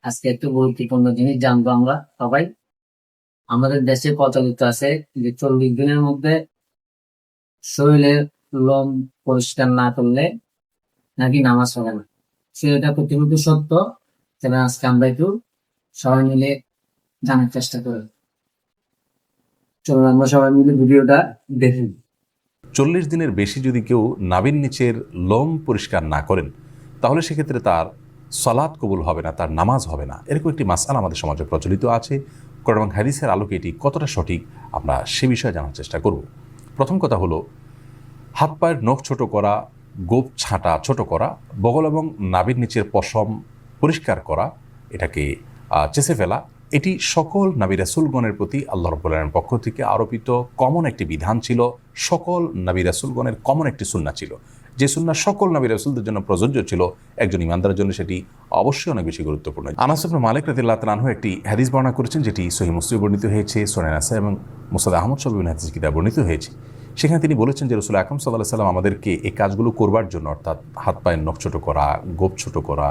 আজকে একটু গুরুত্বপূর্ণ জিনিস জানবো আমরা সবাই। আমাদের দেশে প্রচলিত আছে যে 40 দিনের মধ্যে শরীরের লোম পরিষ্কার না করলে নাকি নামাজ হবে না। সেটা প্রতিমতো সত্য, সেটা আজকে আমরা একটু সবাই মিলে জানার চেষ্টা করি। চলুন আমরা সবাই মিলে ভিডিওটা দেখি। 40 দিনের বেশি যদি কেউ নাভির নিচের লোম পরিষ্কার না করেন, তাহলে সেক্ষেত্রে তার সালাত কবুল হবে না, তার নামাজ হবে না। এরকম একটি মাসআলা আমাদের সমাজে প্রচলিত আছে। কোরআন এবং হাদিসের আলোকে এটি কতটা সঠিক আমরা সে বিষয়ে জানার চেষ্টা করব। প্রথম কথা হলো, হাত পায়ের নখ ছোট করা, গোপ ছাঁটা ছোট করা, বগল এবং নাভির নিচের পশম পরিষ্কার করা, এটাকে চেঁচে ফেলা, এটি সকল নবী রাসূলগণের প্রতি আল্লাহ রাব্বুল আলামিনের পক্ষ থেকে আরোপিত কমন একটি বিধান ছিল। সকল নবী রাসূলগণের কমন একটি সুন্নাহ ছিল, যে সুন্নাহ সকল নবী রাসূলদের জন্য প্রযোজ্য ছিল। একজন ইমানদারের জন্য সেটি অবশ্যই অনেক বেশি গুরুত্বপূর্ণ। আনাস ইবনে মালিক রাদিয়াল্লাহু তাআলা আনহু একটি হাদিস বর্ণনা করেছেন, যেটি সহিহ মুসলিমে বর্ণিত হয়েছে, সুনান নাসাঈ এবং মুসনাদ আহমদ সহ বিভিন্ন হাদিস কিতাবে বর্ণিত হয়েছে। সেখানে তিনি বলেছেন যে রাসূল আকরাম সাল্লাল্লাহু আলাইহি ওয়াসাল্লাম আমাদেরকে এই কাজগুলো করবার জন্য, অর্থাৎ হাত পায়ের নখ ছোট করা, গোপ ছোট করা,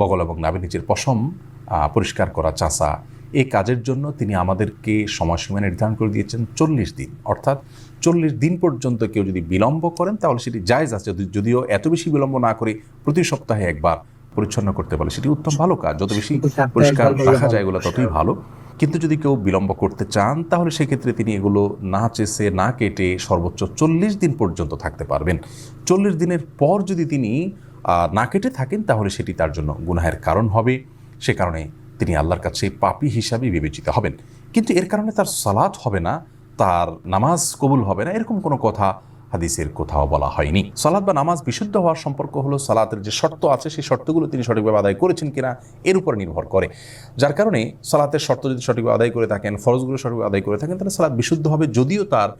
বগল এবং নাভির নিচের পশম পরিষ্কার করা, চাঁচা, এই কাজের জন্য তিনি আমাদেরকে সময়সীমা নির্ধারণ করে দিয়েছেন 40 দিন। অর্থাৎ 40 দিন পর্যন্ত কেউ যদি বিলম্ব করেন তাহলে সেটি জায়েজ আছে, যদিও এত বেশি বিলম্ব না করে প্রতি সপ্তাহে একবার পরিচ্ছন্ন করতে পারে সেটি উত্তম ভালো কাজ। যত বেশি পরিষ্কার রাখা যায় এগুলো ততই ভালো। কিন্তু যদি কেউ বিলম্ব করতে চান তাহলে সেক্ষেত্রে তিনি এগুলো না চেষে না কেটে সর্বোচ্চ 40 দিন পর্যন্ত থাকতে পারবেন। 40 দিনের পর যদি তিনি না কেটে থাকেন তাহলে সেটি তার জন্য গুনাহের কারণ হবে। সে কারণে তিনি আল্লাহর কাছে পাপী হিসাবে বিবেচিত হবেন। কিন্তু এর কারণে তার সালাত হবে না, তার নামাজ কবুল হবে না, এরকম কোনো কথা হাদিসের কোথাও বলা হয়নি। সালাত বা নামাজ বিশুদ্ধ হওয়ার সম্পর্ক হলো সালাতের যে শর্ত আছে সেই শর্তগুলো তিনি সঠিকভাবে আদায় করেছেন কিনা এর উপর নির্ভর করে। যার কারণে সালাতের শর্ত যদি সঠিকভাবে আদায় করে থাকেন, ফরজগুলো সঠিকভাবে আদায় করে থাকেন, তাহলে সালাত বিশুদ্ধ হবে। যদিও তার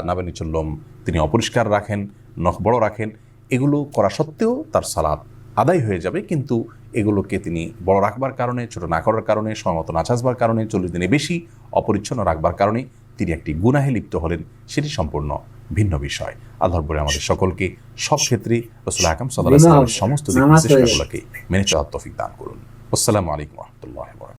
নাভির নিচের লোম তিনি অপরিষ্কার রাখেন, নখ বড় রাখেন, এগুলো করা সত্ত্বেও তার সালাত আদায় হয়ে যাবে। কিন্তু এগুলোকে তিনি বড় রাখবার কারণে, ছোট না করার কারণে, সময়মতো না চাষবার কারণে, 40 দিনে বেশি অপরিচ্ছন্ন রাখবার কারণে তিনি একটি গুনাহে লিপ্ত হলেন, সেটি সম্পূর্ণ ভিন্ন বিষয়। আল্লাহ রাব্বুল আমাদের সকলকে সব ক্ষেত্রে রাসূল আকরাম সাল্লাল্লাহু আলাইহি ওয়াসাল্লামের সমস্ত দিক নির্দেশনাগুলোকে মেনে চলার তৌফিক দান করুন। আসসালামু আলাইকুম ওয়া রাহমাতুল্লাহি ওয়া বারাকাতুহু।